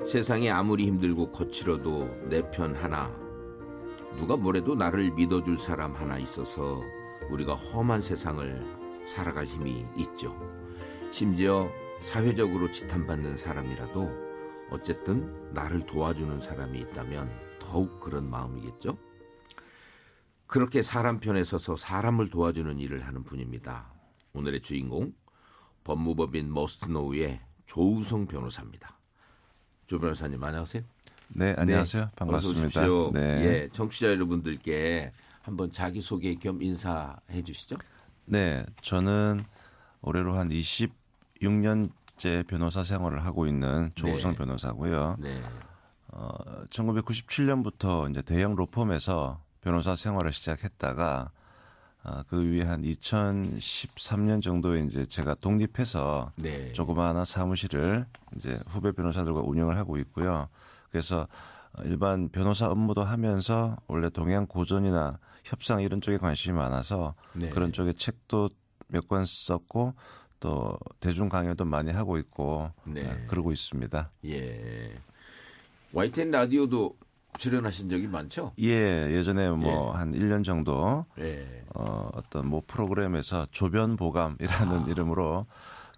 세상이 아무리 힘들고 거칠어도 내 편 하나, 누가 뭐래도 나를 믿어줄 사람 하나 있어서 우리가 험한 세상을 살아갈 힘이 있죠. 심지어 사회적으로 지탄받는 사람이라도 어쨌든 나를 도와주는 사람이 있다면 더욱 그런 마음이겠죠. 그렇게 사람 편에 서서 사람을 도와주는 일을 하는 분입니다. 오늘의 주인공, 법무법인 머스트노우의 조우성 변호사입니다. 조 변호사님 안녕하세요. 네, 안녕하세요. 네, 반갑습니다. 어서 오십시오. 네. 예, 청취자 여러분들께 한번 자기소개 겸 인사해 주시죠. 네, 저는 올해로 한 26년째 변호사 생활을 하고 있는 조우성 네. 변호사고요. 네. 1997년부터 이제 대형 로펌에서 변호사 생활을 시작했다가 그 위에 한 2013년 정도에 이제 제가 독립해서 네. 조그마한 사무실을 이제 후배 변호사들과 운영을 하고 있고요. 그래서 일반 변호사 업무도 하면서 원래 동양 고전이나 협상 이런 쪽에 관심이 많아서 네. 그런 쪽에 책도 몇 권 썼고 또 대중 강연도 많이 하고 있고 네. 그러고 있습니다. 예. YTN 라디오도 출연하신 적이 많죠? 예, 예전에 뭐 한 1년 정도 예. 어떤 뭐 프로그램에서 조변보감이라는 이름으로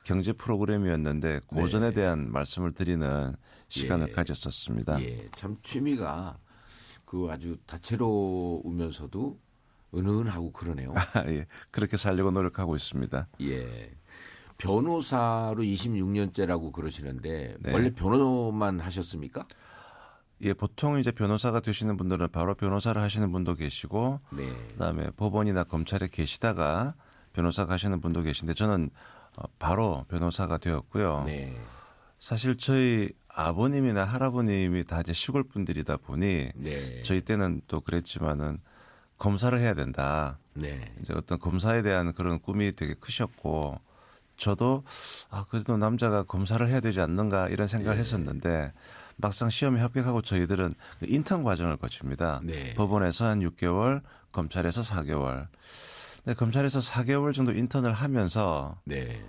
경제 프로그램이었는데 고전에 네. 대한 말씀을 드리는 시간을 예. 가졌었습니다. 예. 참 취미가 그 아주 다채로우면서도 은은하고 그러네요. 예, 그렇게 살려고 노력하고 있습니다. 예. 변호사로 26년째라고 그러시는데 네. 원래 변호만 하셨습니까? 예, 보통 이제 변호사가 되시는 분들은 바로 변호사를 하시는 분도 계시고 네. 그다음에 법원이나 검찰에 계시다가 변호사가 하시는 분도 계신데 저는 바로 변호사가 되었고요. 네. 사실 저희 아버님이나 할아버님이 다 이제 시골 분들이다 보니 네. 저희 때는 또 그랬지만은 검사를 해야 된다. 네. 이제 어떤 검사에 대한 그런 꿈이 되게 크셨고 저도 그래도 남자가 검사를 해야 되지 않는가 이런 생각을 네. 했었는데 막상 시험에 합격하고 저희들은 그 인턴 과정을 거칩니다. 네. 법원에서 한 6개월, 검찰에서 4개월. 근데 검찰에서 4개월 정도 인턴을 하면서 네.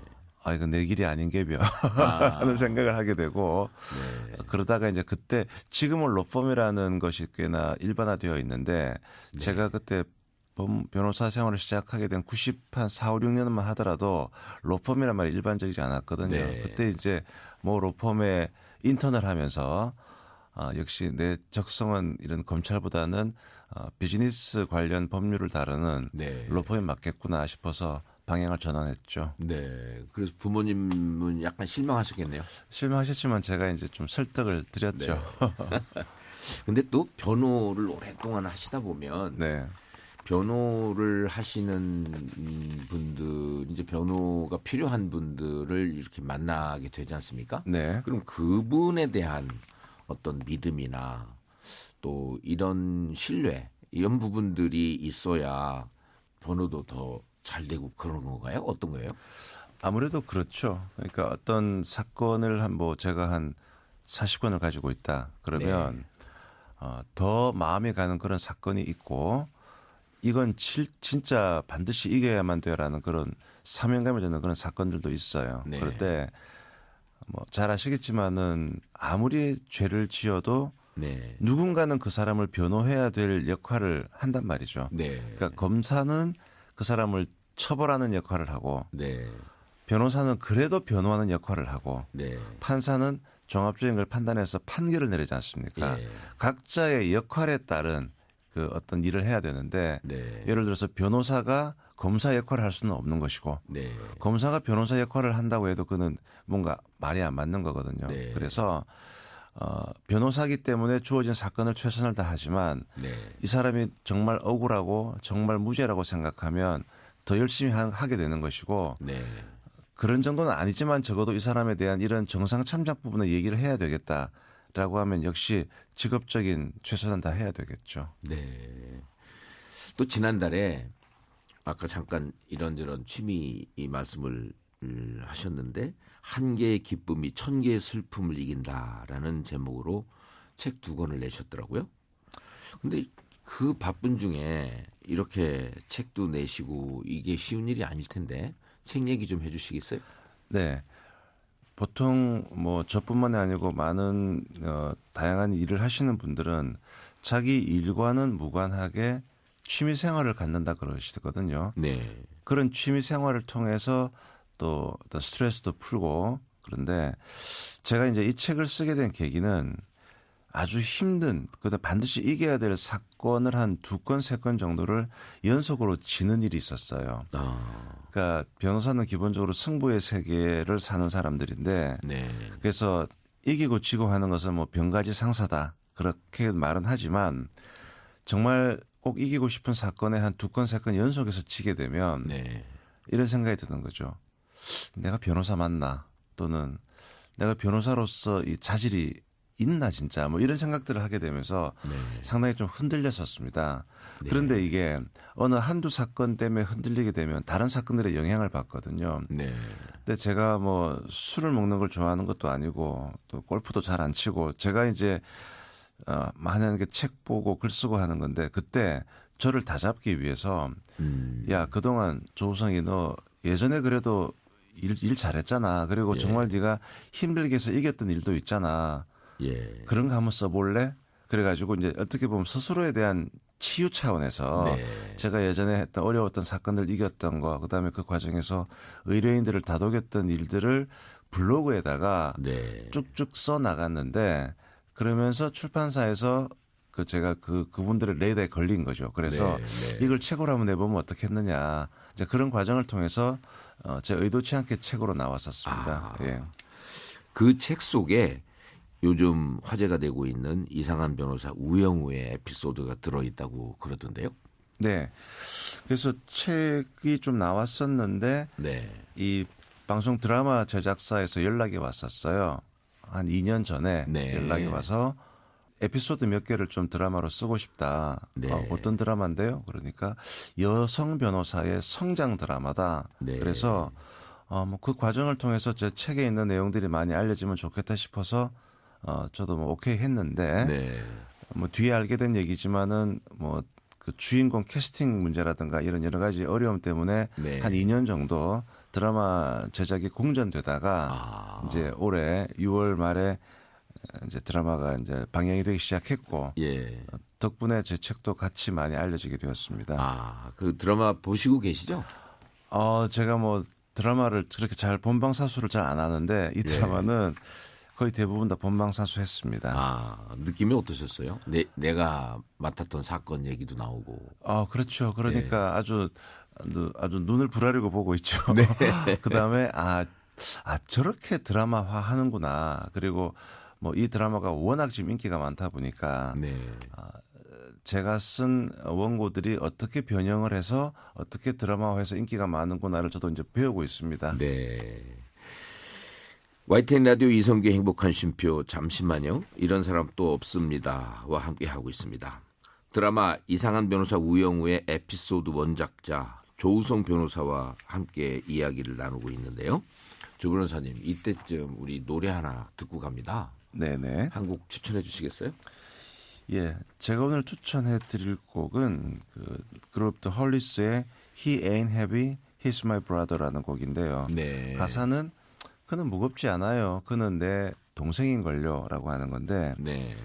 이건 내 길이 아닌 게벼 하는 생각을 하게 되고 네. 그러다가 이제 그때 지금은 로펌이라는 것이 꽤나 일반화되어 있는데 네. 제가 그때 변호사 생활을 시작하게 된 94, 4, 5, 6년만 하더라도 로펌이란 말이 일반적이지 않았거든요. 네. 그때 이제 뭐 로펌에 인턴을 하면서 역시 내 적성은 이런 검찰보다는 비즈니스 관련 법률을 다루는 네. 로펌에 맞겠구나 싶어서 방향을 전환했죠. 네. 그래서 부모님은 약간 실망하셨겠네요. 실망하셨지만 제가 이제 좀 설득을 드렸죠. 근데 또 변호를 오랫동안 하시다 보면 네. 변호를 하시는 분들, 이제 변호가 필요한 분들을 이렇게 만나게 되지 않습니까? 네. 그럼 그분에 대한 어떤 믿음이나 또 이런 신뢰, 이런 부분들이 있어야 변호도 더 잘 되고 그런 건가요? 어떤 거예요? 아무래도 그렇죠. 그러니까 어떤 사건을 제가 한 40건을 가지고 있다. 그러면 더 마음에 가는 그런 사건이 있고 이건 진짜 반드시 이겨야만 돼라는 그런 사명감이 드는 그런 사건들도 있어요. 네. 그럴 때 뭐 잘 아시겠지만은 아무리 죄를 지어도 네. 누군가는 그 사람을 변호해야 될 역할을 한단 말이죠. 네. 그러니까 검사는 그 사람을 처벌하는 역할을 하고 네. 변호사는 그래도 변호하는 역할을 하고 네. 판사는 종합적인 걸 판단해서 판결을 내리지 않습니까? 예. 각자의 역할에 따른 그 어떤 일을 해야 되는데 네. 예를 들어서 변호사가 검사 역할을 할 수는 없는 것이고 네. 검사가 변호사 역할을 한다고 해도 그는 뭔가 말이 안 맞는 거거든요. 네. 그래서 변호사기 때문에 주어진 사건을 최선을 다하지만 네. 이 사람이 정말 억울하고 정말 무죄라고 생각하면 더 열심히 하게 되는 것이고 네. 그런 정도는 아니지만 적어도 이 사람에 대한 이런 정상 참작 부분을 얘기를 해야 되겠다라고 하면 역시 직업적인 최선을 다 해야 되겠죠. 네. 또 지난달에 아까 잠깐 이런저런 취미 말씀을 하셨는데 한 개의 기쁨이 천 개의 슬픔을 이긴다라는 제목으로 책 2권을 내셨더라고요. 근데 그 바쁜 중에 이렇게 책도 내시고 이게 쉬운 일이 아닐 텐데 책 얘기 좀 해 주시겠어요? 네. 보통 뭐 저뿐만이 아니고 많은 다양한 일을 하시는 분들은 자기 일과는 무관하게 취미 생활을 갖는다 그러시거든요. 네. 그런 취미 생활을 통해서 또 어떤 스트레스도 풀고 그런데 제가 이제 이 책을 쓰게 된 계기는 아주 힘든 그다음 반드시 이겨야 될 사건을 한 2건, 3건 정도를 연속으로 지는 일이 있었어요. 아, 그러니까 변호사는 기본적으로 승부의 세계를 사는 사람들인데 네. 그래서 이기고 지고 하는 것은 뭐 병가지 상사다 그렇게 말은 하지만 정말 꼭 이기고 싶은 사건에 한 2건, 3건 연속해서 지게 되면 네. 이런 생각이 드는 거죠. 내가 변호사 맞나? 또는 내가 변호사로서 이 자질이 있나 진짜 뭐 이런 생각들을 하게 되면서 네. 상당히 좀 흔들렸었습니다. 네. 그런데 이게 어느 한두 사건 때문에 흔들리게 되면 다른 사건들의 영향을 받거든요. 네. 근데 제가 뭐 술을 먹는 걸 좋아하는 것도 아니고 또 골프도 잘 안 치고 제가 이제 만약에 책 보고 글 쓰고 하는 건데 그때 저를 다잡기 위해서 야 그동안 조우성이 너 예전에 그래도 일 잘했잖아. 그리고 예. 정말 네가 힘들게 해서 이겼던 일도 있잖아. 예. 그런 거 한번 써볼래? 그래가지고 이제 어떻게 보면 스스로에 대한 치유 차원에서 네. 제가 예전에 했던 어려웠던 사건들 이겼던 거, 그다음에 그 과정에서 의뢰인들을 다독였던 일들을 블로그에다가 네. 쭉쭉 써 나갔는데 그러면서 출판사에서 그 제가 그분들의 레이더에 걸린 거죠. 그래서 네, 네. 이걸 책으로 한번 내보면 어떻겠느냐. 이제 그런 과정을 통해서 제 의도치 않게 책으로 나왔었습니다. 아. 예. 그 책 속에 요즘 화제가 되고 있는 이상한 변호사 우영우의 에피소드가 들어있다고 그러던데요. 네. 그래서 책이 좀 나왔었는데 네. 이 방송 드라마 제작사에서 연락이 왔었어요. 한 2년 전에 네. 연락이 와서 에피소드 몇 개를 좀 드라마로 쓰고 싶다. 네. 어떤 드라마인데요? 그러니까 여성 변호사의 성장 드라마다. 네. 그래서 뭐 그 과정을 통해서 제 책에 있는 내용들이 많이 알려지면 좋겠다 싶어서 저도 뭐 오케이 했는데 네. 뭐 뒤에 알게 된 얘기지만은 뭐 그 주인공 캐스팅 문제라든가 이런 여러 가지 어려움 때문에 네. 한 2년 정도 드라마 제작이 공전되다가 아. 이제 올해 6월 말에 이제 드라마가 이제 방영이 되기 시작했고 예. 덕분에 제 책도 같이 많이 알려지게 되었습니다. 아, 그 드라마 보시고 계시죠? 제가 뭐 드라마를 그렇게 잘 본방사수를 잘 안 하는데 이 드라마는 거의 대부분 다 본방사수했습니다. 아, 느낌이 어떠셨어요? 내가 맡았던 사건 얘기도 나오고. 그렇죠. 그러니까 아주 눈을 부라리고 보고 있죠. 네. 그다음에 저렇게 드라마화 하는구나. 그리고 뭐 이 드라마가 워낙 지금 인기가 많다 보니까 네. 제가 쓴 원고들이 어떻게 변형을 해서 어떻게 드라마화해서 인기가 많은구나를 저도 이제 배우고 있습니다. 네. YTN 라디오 이성규의 행복한 쉼표 잠시만요. 이런 사람 또 없습니다와 함께하고 있습니다. 드라마 이상한 변호사 우영우의 에피소드 원작자 조우성 변호사와 함께 이야기를 나누고 있는데요. 조 변호사님 이때쯤 우리 노래 하나 듣고 갑니다. 네네. 한 곡 추천해 주시겠어요? 예, 제가 오늘 추천해 드릴 곡은 그 그룹 The Hollis의 He Ain't Heavy, He's My Brother라는 곡인데요. 네. 가사는 그는 무겁지 않아요. 그는 내 동생인걸요라고 하는 건데 네.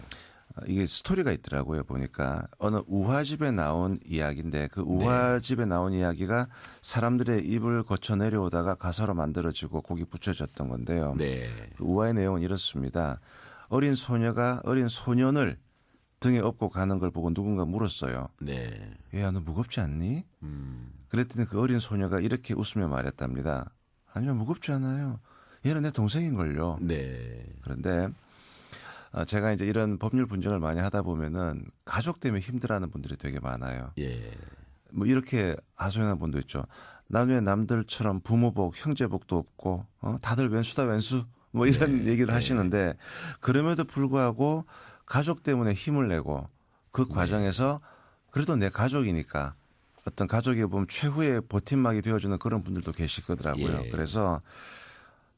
이게 스토리가 있더라고요. 보니까 어느 우화집에 나온 이야기인데 그 우화집에 나온 이야기가 사람들의 입을 거쳐 내려오다가 가사로 만들어지고 곡이 붙여졌던 건데요. 네. 그 우화의 내용은 이렇습니다. 어린 소녀가 어린 소년을 등에 업고 가는 걸 보고 누군가 물었어요. 네. 얘야 너 무겁지 않니? 그랬더니 그 어린 소녀가 이렇게 웃으며 말했답니다. 아니요 무겁지 않아요. 얘는 내 동생인걸요. 네. 그런데 제가 이제 이런 법률 분쟁을 많이 하다 보면은 가족 때문에 힘들어하는 분들이 되게 많아요. 예. 뭐 이렇게 하소연한 분도 있죠. 나중에 남들처럼 부모복, 형제복도 없고 다들 왼수다 왼수 뭐 이런 얘기를 하시는데 그럼에도 불구하고 가족 때문에 힘을 내고 그 과정에서 그래도 내 가족이니까 어떤 가족에 보면 최후의 버팀막이 되어주는 그런 분들도 계시더라고요. 예. 그래서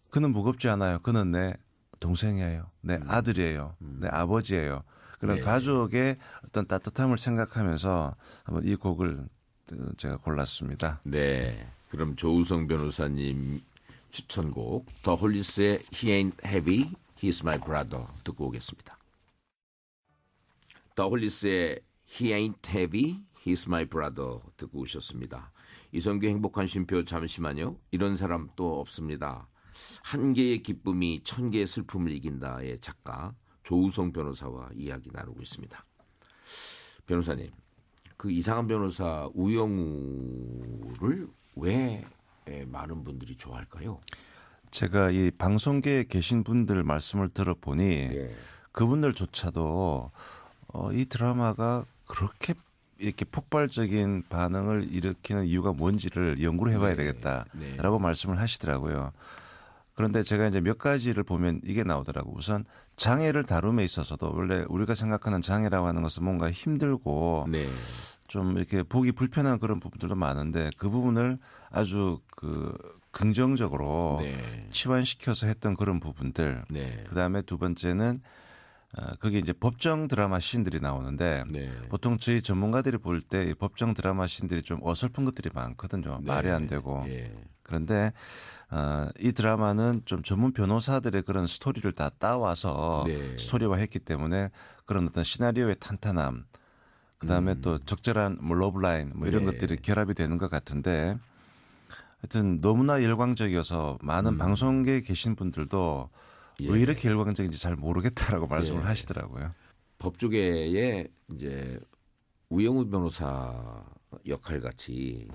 그는 무겁지 않아요. 그는 내 동생이에요. 내 아들이에요. 내 아버지예요. 그런 네. 가족의 어떤 따뜻함을 생각하면서 한번 이 곡을 제가 골랐습니다. 네. 그럼 조우성 변호사님 추천곡 더 홀리스의 He Ain't Heavy, He's My Brother 듣고 오겠습니다. 더 홀리스의 He Ain't Heavy, He's My Brother 듣고 오셨습니다. 이성규 행복한 쉼표 잠시만요. 이런 사람 또 없습니다. 한 개의 기쁨이 천 개의 슬픔을 이긴다의 작가 조우성 변호사와 이야기 나누고 있습니다. 변호사님, 그 이상한 변호사 우영우를 왜 많은 분들이 좋아할까요? 제가 이 방송계에 계신 분들 말씀을 들어보니 예. 그분들조차도 이 드라마가 그렇게 이렇게 폭발적인 반응을 일으키는 이유가 뭔지를 연구를 해봐야 되겠다라고 말씀을 하시더라고요. 그런데 제가 이제 몇 가지를 보면 이게 나오더라고요. 우선 장애를 다룸에 있어서도 원래 우리가 생각하는 장애라고 하는 것은 뭔가 힘들고 네. 좀 이렇게 보기 불편한 그런 부분들도 많은데 그 부분을 아주 그 긍정적으로 네. 치환시켜서 했던 그런 부분들. 네. 그다음에 두 번째는 그게 이제 법정 드라마 씬들이 나오는데 네. 보통 저희 전문가들이 볼 때 법정 드라마 씬들이 좀 어설픈 것들이 많거든요. 네. 말이 안 되고. 예. 그런데 이 드라마는 좀 전문 변호사들의 그런 스토리를 다 따와서 네. 스토리화했기 때문에 그런 어떤 시나리오의 탄탄함, 그다음에 또 적절한 뭐 러브라인 뭐 이런 네. 것들이 결합이 되는 것 같은데 하여튼 너무나 열광적이어서 많은 방송계에 계신 분들도 예. 왜 이렇게 열광적인지 잘 모르겠다라고 말씀을 예. 하시더라고요. 법조계에 이제 우영우 변호사 역할 같이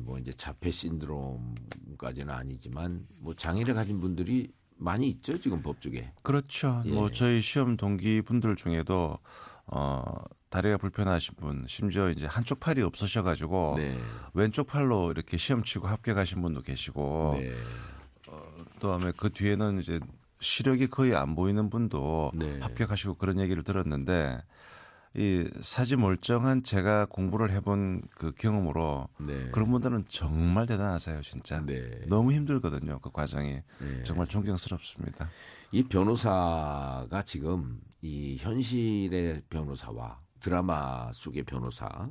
뭐 이제 자폐 신드롬까지는 아니지만 뭐 장애를 가진 분들이 많이 있죠 지금 법조계. 그렇죠. 예. 뭐 저희 시험 동기 분들 중에도 다리가 불편하신 분, 심지어 이제 한쪽 팔이 없으셔가지고 네. 왼쪽 팔로 이렇게 시험 치고 합격하신 분도 계시고 네. 그다음에 그 뒤에는 이제 시력이 거의 안 보이는 분도 네. 합격하시고 그런 얘기를 들었는데 이 사지 멀쩡한 제가 공부를 해본 그 경험으로 네. 그런 분들은 정말 대단하세요, 진짜. 네. 너무 힘들거든요, 그 과정이. 네. 정말 존경스럽습니다. 이 변호사가 지금 이 현실의 변호사와 드라마 속의 변호사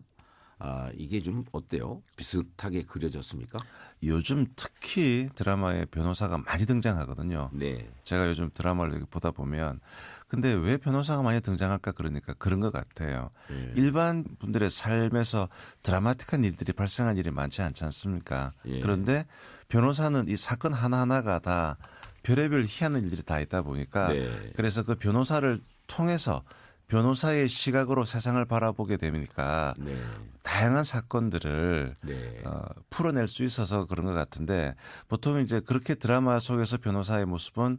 이게 좀 어때요? 비슷하게 그려졌습니까? 요즘 특히 드라마에 변호사가 많이 등장하거든요. 네. 제가 요즘 드라마를 이렇게 보다 보면 근데 왜 변호사가 많이 등장할까 그러니까 그런 것 같아요. 예. 일반 분들의 삶에서 드라마틱한 일들이 발생한 일이 많지 않지 않습니까? 예. 그런데 변호사는 이 사건 하나하나가 다 별의별 희한한 일들이 다 있다 보니까 네. 그래서 그 변호사를 통해서 변호사의 시각으로 세상을 바라보게 되니까 네. 다양한 사건들을 네. 풀어낼 수 있어서 그런 것 같은데 보통 이제 그렇게 드라마 속에서 변호사의 모습은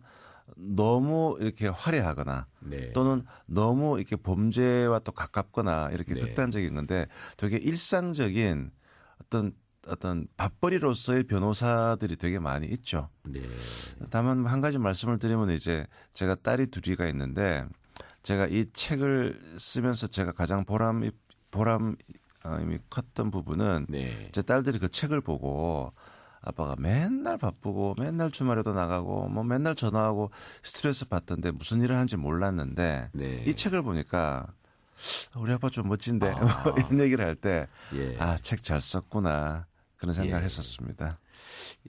너무 이렇게 화려하거나 네. 또는 너무 이렇게 범죄와 또 가깝거나 이렇게 네. 극단적인 건데 되게 일상적인 어떤 밥벌이로서의 변호사들이 되게 많이 있죠. 네. 다만 한 가지 말씀을 드리면 이제 제가 딸이 둘이가 있는데 제가 이 책을 쓰면서 제가 가장 보람이 컸던 부분은 네. 제 딸들이 그 책을 보고 아빠가 맨날 바쁘고 맨날 주말에도 나가고 뭐 맨날 전화하고 스트레스 받던데 무슨 일을 하는지 몰랐는데 네. 이 책을 보니까 우리 아빠 좀 멋진데 뭐 이런 얘기를 할 때 예. 책 잘 썼구나 그런 생각을 예. 했었습니다.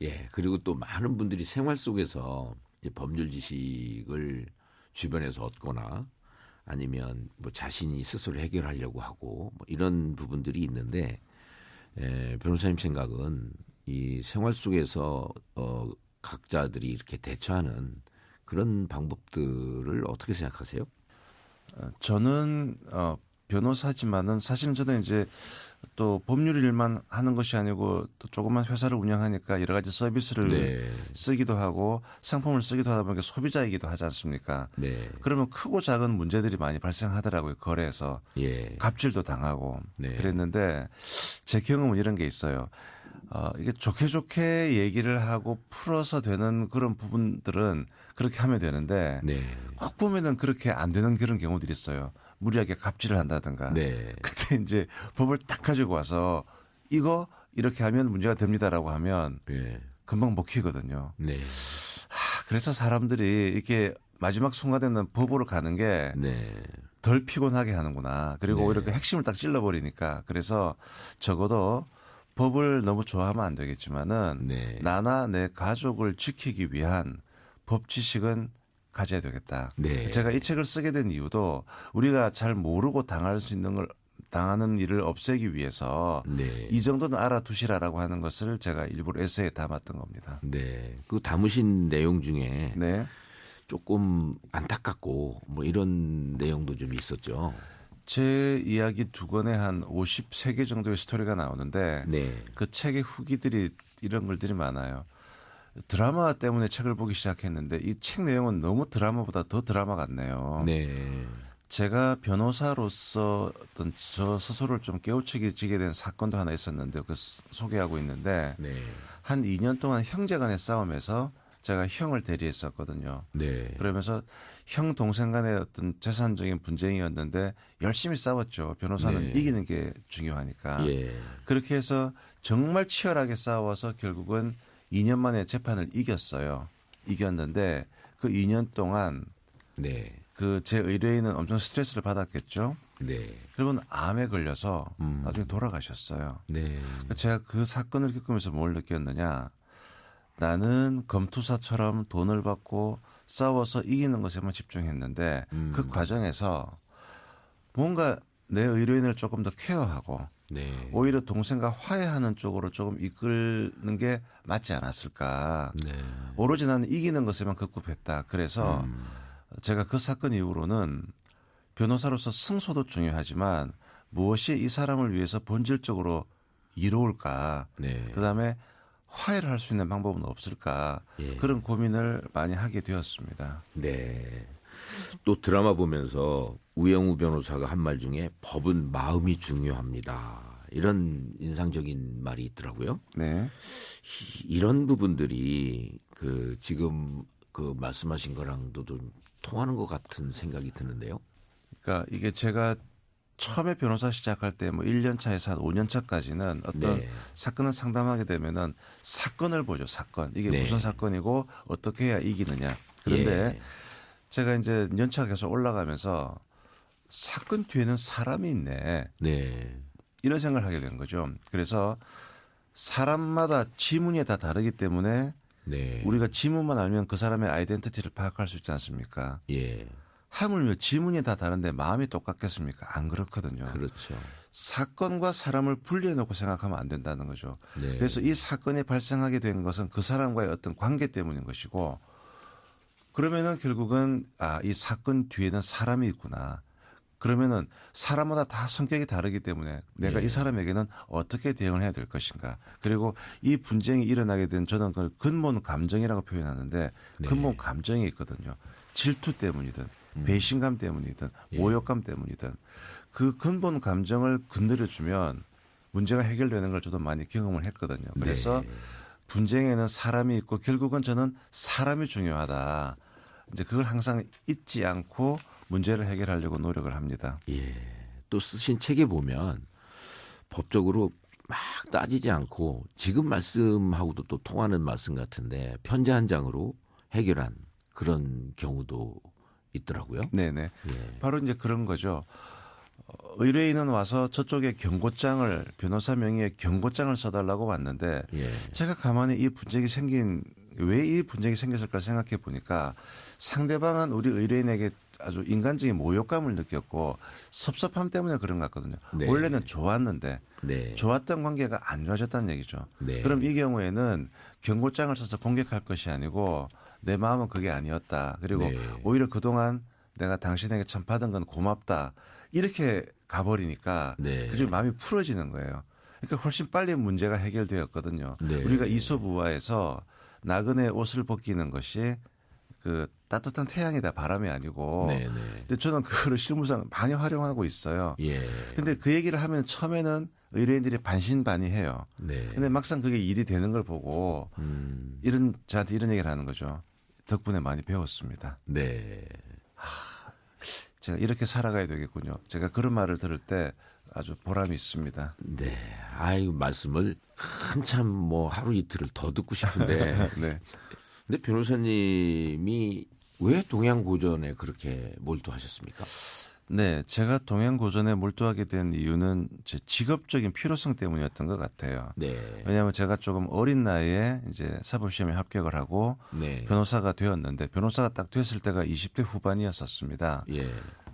예. 그리고 또 많은 분들이 생활 속에서 이제 법률 지식을 주변에서 얻거나 아니면 뭐 자신이 스스로 해결하려고 하고 뭐 이런 부분들이 있는데 변호사님 생각은 이 생활 속에서 각자들이 이렇게 대처하는 그런 방법들을 어떻게 생각하세요? 저는 변호사지만은 사실은 저는 이제 또 법률 일만 하는 것이 아니고 또 조그만 회사를 운영하니까 여러 가지 서비스를 네. 쓰기도 하고 상품을 쓰기도 하다 보니까 소비자이기도 하지 않습니까? 네. 그러면 크고 작은 문제들이 많이 발생하더라고요. 거래에서 예. 갑질도 당하고 네. 그랬는데 제 경험은 이런 게 있어요. 이게 좋게 얘기를 하고 풀어서 되는 그런 부분들은 그렇게 하면 되는데 네. 꼭 보면은 그렇게 안 되는 그런 경우들이 있어요. 무리하게 갑질을 한다든가. 네. 그때 이제 법을 딱 가지고 와서 이거 이렇게 하면 문제가 됩니다라고 하면 예. 금방 먹히거든요. 네. 그래서 사람들이 이렇게 마지막 순간에는 법으로 가는 게 덜 네. 피곤하게 하는구나. 그리고 네. 오히려 그 핵심을 딱 찔러버리니까. 그래서 적어도 법을 너무 좋아하면 안 되겠지만은 네. 나나 내 가족을 지키기 위한 법 지식은 가져야 되겠다. 네. 제가 이 책을 쓰게 된 이유도 우리가 잘 모르고 당하는 일을 없애기 위해서 네. 이 정도는 알아두시라라고 하는 것을 제가 일부러 에세이에 담았던 겁니다. 네. 그 담으신 내용 중에 네. 조금 안타깝고 뭐 이런 내용도 좀 있었죠. 제 이야기 두 권에 한 53개 정도의 스토리가 나오는데 네. 그 책의 후기들이 이런 글들이 많아요. 드라마 때문에 책을 보기 시작했는데 이 책 내용은 너무 드라마보다 더 드라마 같네요. 네. 제가 변호사로서 어떤 저 스스로를 좀 깨우치게 된 사건도 하나 있었는데 그 소개하고 있는데 네. 한 2년 동안 형제 간의 싸움에서 제가 형을 대리했었거든요. 네. 그러면서 형 동생 간의 어떤 재산적인 분쟁이었는데 열심히 싸웠죠. 변호사는 네. 이기는 게 중요하니까. 예. 그렇게 해서 정말 치열하게 싸워서 결국은 2년 만에 재판을 이겼어요. 이겼는데 그 2년 동안 네. 그 제 의뢰인은 엄청 스트레스를 받았겠죠. 네. 그리고는 암에 걸려서 나중에 돌아가셨어요. 네. 제가 그 사건을 겪으면서 뭘 느꼈느냐. 나는 검투사처럼 돈을 받고 싸워서 이기는 것에만 집중했는데 그 과정에서 뭔가 내 의뢰인을 조금 더 케어하고 네. 오히려 동생과 화해하는 쪽으로 조금 이끌는 게 맞지 않았을까. 네. 오로지 나는 이기는 것에만 급급했다. 그래서 제가 그 사건 이후로는 변호사로서 승소도 중요하지만 무엇이 이 사람을 위해서 본질적으로 이로울까. 네. 그다음에 화해를 할 수 있는 방법은 없을까. 예. 그런 고민을 많이 하게 되었습니다. 네. 또 드라마 보면서 우영우 변호사가 한 말 중에 법은 마음이 중요합니다. 이런 인상적인 말이 있더라고요. 네. 이런 부분들이 그 지금 그 말씀하신 거랑도 좀 통하는 것 같은 생각이 드는데요. 그러니까 이게 제가 처음에 변호사 시작할 때 뭐 1년 차에서 한 5년 차까지는 어떤 네. 사건을 상담하게 되면은 사건을 보죠. 사건. 이게 네. 무슨 사건이고 어떻게 해야 이기느냐. 그런데 예. 제가 이제 연차가 계속 올라가면서 사건 뒤에는 사람이 있네. 네. 이런 생각을 하게 된 거죠. 그래서 사람마다 지문이 다 다르기 때문에 네. 우리가 지문만 알면 그 사람의 아이덴티티를 파악할 수 있지 않습니까? 예. 하물며 지문이 다 다른데 마음이 똑같겠습니까? 안 그렇거든요. 그렇죠. 사건과 사람을 분리해놓고 생각하면 안 된다는 거죠. 네. 그래서 이 사건이 발생하게 된 것은 그 사람과의 어떤 관계 때문인 것이고 그러면은 결국은 이 사건 뒤에는 사람이 있구나. 그러면은 사람마다 다 성격이 다르기 때문에 내가 이 사람에게는 어떻게 대응을 해야 될 것인가. 그리고 이 분쟁이 일어나게 된 저는 그걸 근본 감정이라고 표현하는데 근본 감정이 있거든요. 질투 때문이든 배신감 때문이든 모욕감 때문이든 그 근본 감정을 건드려주면 문제가 해결되는 걸 저도 많이 경험을 했거든요. 그래서 분쟁에는 사람이 있고 결국은 저는 사람이 중요하다. 이제 그걸 항상 잊지 않고 문제를 해결하려고 노력을 합니다. 예. 또 쓰신 책에 보면 법적으로 막 따지지 않고 지금 말씀하고도 또 통하는 말씀 같은데 편지 한 장으로 해결한 그런 경우도 있더라고요. 네네. 예. 바로 이제 그런 거죠. 의뢰인은 와서 저쪽에 경고장을 변호사 명의의 경고장을 써달라고 왔는데 예. 제가 가만히 왜 이 분쟁이 생겼을까 생각해 보니까 상대방은 우리 의뢰인에게 아주 인간적인 모욕감을 느꼈고 섭섭함 때문에 그런 것 같거든요. 네. 원래는 좋았는데 네. 좋았던 관계가 안 좋아졌다는 얘기죠. 네. 그럼 이 경우에는 경고장을 써서 공격할 것이 아니고 내 마음은 그게 아니었다. 그리고 네. 오히려 그동안 내가 당신에게 참 받은 건 고맙다. 이렇게 가버리니까 네. 그중 마음이 풀어지는 거예요. 그러니까 훨씬 빨리 문제가 해결되었거든요. 네. 우리가 이솝우화에서 나그네 옷을 벗기는 것이 그 따뜻한 태양이다 바람이 아니고. 네, 네. 근데 저는 그거를 실무상 많이 활용하고 있어요. 예. 근데 그 얘기를 하면 처음에는 의뢰인들이 반신반의해요. 네. 근데 막상 그게 일이 되는 걸 보고 저한테 이런 얘기를 하는 거죠. 덕분에 많이 배웠습니다. 네. 제가 이렇게 살아가야 되겠군요. 제가 그런 말을 들을 때 아주 보람이 있습니다. 네. 아이 말씀을 한참 뭐 하루 이틀을 더 듣고 싶은데. 네. 근데 변호사님이 왜 동양고전에 그렇게 몰두하셨습니까? 네, 제가 동양고전에 몰두하게 된 이유는 제 직업적인 필요성 때문이었던 것 같아요. 네. 왜냐하면 제가 조금 어린 나이에 이제 사법시험에 합격을 하고 네. 변호사가 되었는데 변호사가 딱 됐을 때가 20대 후반이었었습니다. 예.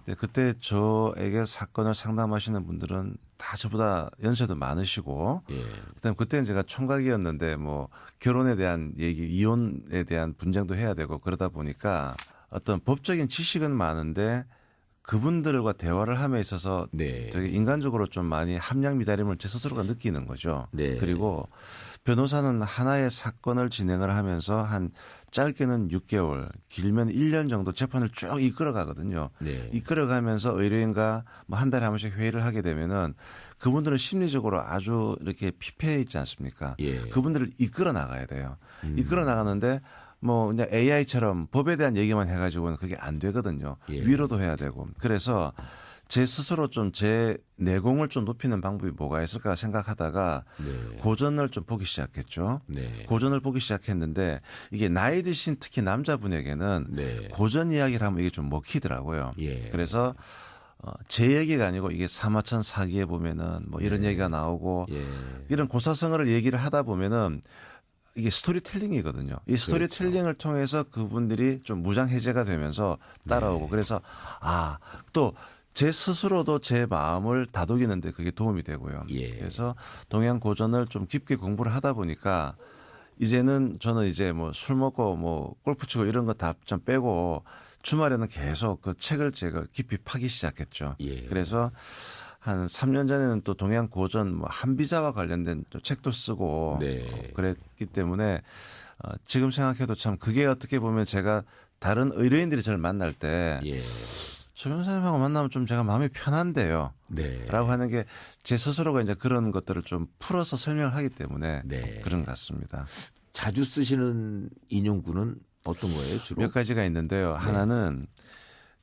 근데 그때 저에게 사건을 상담하시는 분들은 다 저보다 연세도 많으시고 예. 그다음 그때는 제가 총각이었는데 뭐 결혼에 대한 얘기, 이혼에 대한 분쟁도 해야 되고 그러다 보니까 어떤 법적인 지식은 많은데 그분들과 대화를 함에 있어서 네. 되게 인간적으로 좀 많이 함량 미달임을 제 스스로가 느끼는 거죠. 네. 그리고 변호사는 하나의 사건을 진행을 하면서 한 짧게는 6개월, 길면 1년 정도 재판을 쭉 이끌어 가거든요. 네. 이끌어 가면서 의뢰인과 뭐 한 달에 한 번씩 회의를 하게 되면은 그분들은 심리적으로 아주 이렇게 피폐해 있지 않습니까? 예. 그분들을 이끌어 나가야 돼요. 이끌어 나가는데 뭐 그냥 AI처럼 법에 대한 얘기만 해가지고는 그게 안 되거든요. 예. 위로도 해야 되고. 그래서 제 스스로 좀 제 내공을 좀 높이는 방법이 뭐가 있을까 생각하다가 네. 고전을 좀 보기 시작했죠. 네. 고전을 보기 시작했는데 이게 나이 드신 특히 남자분에게는 네. 고전 이야기를 하면 이게 좀 먹히더라고요. 예. 그래서 제 얘기가 아니고 이게 사마천 사기에 보면은 뭐 이런 얘기가 나오고 예. 이런 고사성어를 얘기를 하다 보면은 이게 스토리텔링이거든요. 이 스토리텔링을 통해서 그분들이 좀 무장해제가 되면서 따라오고 그래서 또 제 스스로도 제 마음을 다독이는데 그게 도움이 되고요. 예. 그래서 동양 고전을 좀 깊게 공부를 하다 보니까 이제는 저는 이제 뭐 술 먹고 뭐 골프 치고 이런 거 다 좀 빼고 주말에는 계속 그 책을 제가 깊이 파기 시작했죠. 예. 그래서 한 3년 전에는 또 동양 고전 뭐 한비자와 관련된 또 책도 쓰고 네. 그랬기 때문에 지금 생각해도 참 그게 어떻게 보면 제가 다른 의뢰인들이 저를 만날 때 예. 조 변호사님하고 만나면 좀 제가 마음이 편한데요. 네. 라고 하는 게 제 스스로가 이제 그런 것들을 좀 풀어서 설명을 하기 때문에 네. 그런 것 같습니다. 자주 쓰시는 인용구는 어떤 거예요, 주로? 몇 가지가 있는데요. 네. 하나는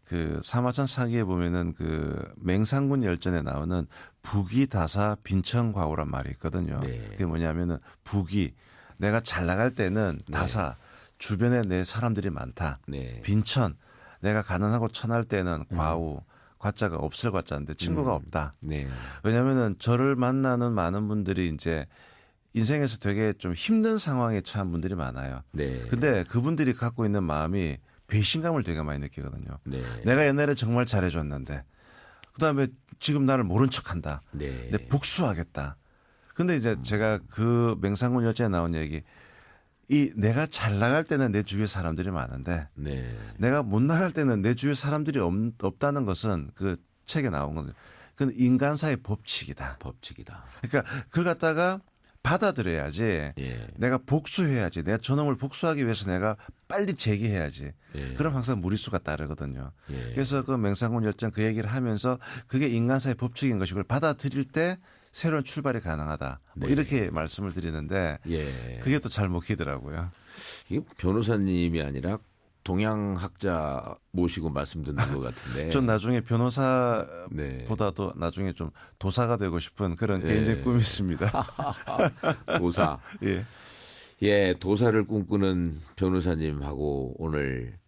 그 사마천 사기에 보면은 그 맹상군 열전에 나오는 부기다사 빈천과오란 말이 있거든요. 네. 그게 뭐냐면은 부기 내가 잘 나갈 때는 다사 주변에 내 사람들이 많다. 네. 빈천 내가 가난하고 천할 때는 과우 과자가 없을 과자인데 친구가 없다. 네. 왜냐하면은 저를 만나는 많은 분들이 이제 인생에서 되게 좀 힘든 상황에 처한 분들이 많아요. 네. 근데 그분들이 갖고 있는 마음이 배신감을 되게 많이 느끼거든요. 네. 내가 옛날에 정말 잘해줬는데 그다음에 지금 나를 모른 척한다. 네. 내 복수하겠다. 근데 이제 제가 그 맹상군 열전에 나온 얘기 이 내가 잘 나갈 때는 내 주위에 사람들이 많은데 네. 내가 못 나갈 때는 내 주위에 사람들이 없다는 것은 그 책에 나온 거거든요. 그건 인간사의 법칙이다. 법칙이다. 그러니까 그걸 갖다가 받아들여야지. 예. 내가 복수해야지. 내가 저놈을 복수하기 위해서 내가 빨리 제기해야지. 예. 그럼 항상 무리수가 따르거든요. 예. 그래서 그 맹상군 열전 그 얘기를 하면서 그게 인간사의 법칙인 것이고 그걸 받아들일 때 새로운 출발이 가능하다. 뭐 네. 이렇게 말씀을 드리는데 예. 그게 또 잘 먹히더라고요. 이게 변호사님이 아니라 동양학자 모시고 말씀 듣는 것 같은데. 전 나중에 변호사보다도 네. 나중에 좀 도사가 되고 싶은 그런 예. 개인적인 꿈이 있습니다. 도사. 예. 예, 도사를 꿈꾸는 변호사님하고 오늘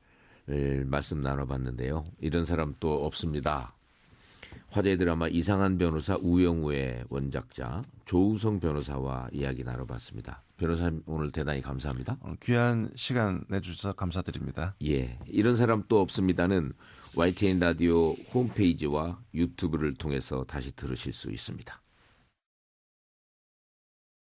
말씀 나눠봤는데요. 이런 사람 또 없습니다. 화제 드라마 이상한 변호사 우영우의 원작자 조우성 변호사와 이야기 나눠봤습니다. 변호사님 오늘 대단히 감사합니다. 오늘 귀한 시간 내주셔서 감사드립니다. 예, 이런 사람 또 없습니다는 YTN 라디오 홈페이지와 유튜브를 통해서 다시 들으실 수 있습니다.